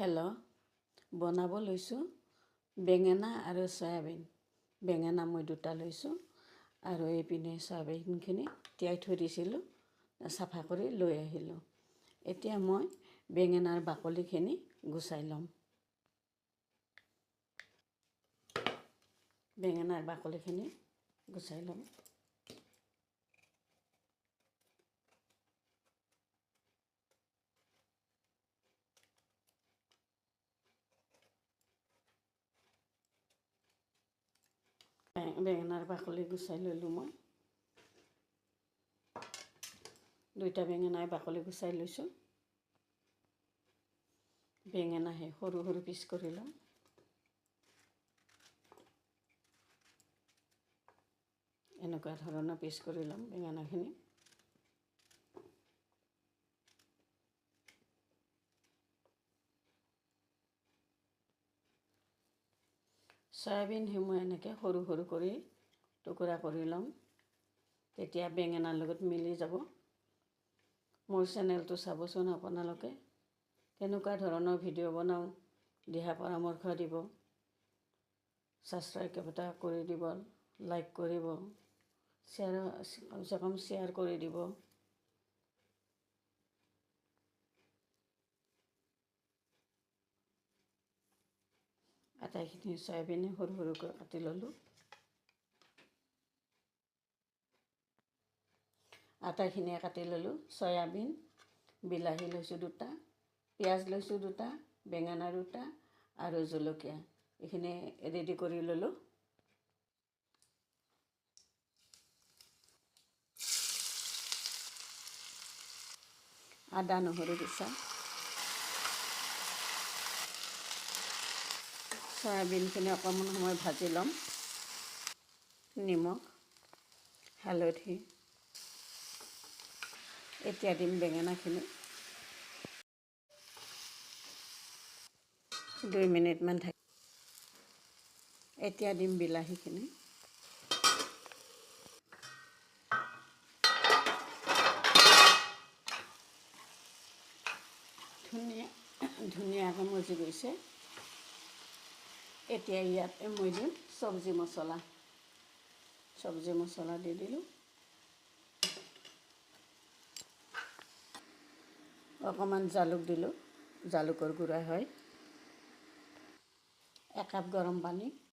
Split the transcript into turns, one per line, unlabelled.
Hello' বনাব লৈছোঁ বেঙেনা আৰু চয়াবিন। বেঙেনা মই 2টা লৈছোঁ আৰু এইপিনে চয়াবিনখিনি তিয়াই থৈ দিছিলোঁ, চাফা কৰি লৈ আহিলোঁ। এতিয়া মই বেঙেনাৰ বাকলিখিনি গুচাই ল'ম। বেঙেনাৰ বাকলিখিনি গুচাই ল'ম। বেঙেনাৰ বাকলি গুচাই ল'লোঁ মই। 2টা বেঙেনাৰ বাকলি গুচাই লৈছোঁ। বেঙেনা সৰু সৰু পিচ কৰি ল'ম। এনেকুৱা ধৰণৰ পিচ কৰি ল'ম বেঙেনাখিনি। চয়াবিন মই এনেকৈ সৰু সৰু কৰি টুকুৰা কৰি ল'ম, তেতিয়া বেঙেনাৰ লগত মিলি যাব। মোৰ চেনেলটো চাবচোন আপোনালোকে, কেনেকুৱা ধৰণৰ ভিডিঅ' বনাওঁ, দিহা পৰামৰ্শ দিব। ছাবস্ক্ৰাইব এটা কৰি দিব, লাইক কৰিব, কমচে কম শ্বেয়াৰ কৰি দিব। আটাইখিনি চয়াবিন সৰু সৰুকৈ কাটি ল'লোঁ। আটাইখিনিয়ে কাটি ল'লোঁ। চয়াবিন, বিলাহী লৈছোঁ 2টা, পিঁয়াজ লৈছোঁ 2টা, বেঙেনা 2টা আৰু জলকীয়া। এইখিনি ৰেডি কৰি ল'লোঁ। আদা নহৰু পিছা। চয়াবিনখিনি অকণমান সময় ভাজি ল'ম। নিমখ, হালধি। এতিয়া দিম বেঙেনাখিনি। 2 মিনিটমান থাকি এতিয়া দিম বিলাহীখিনি। ধুনীয়াকৈ মজি গৈছে। এতিয়া ইয়াতে মই দিম চব্জি মছলা। চব্জি মছলা দি দিলোঁ। অকণমান জালুক দিলোঁ, জালুকৰ গুড়া হয়। 1 কাপ গৰম পানী।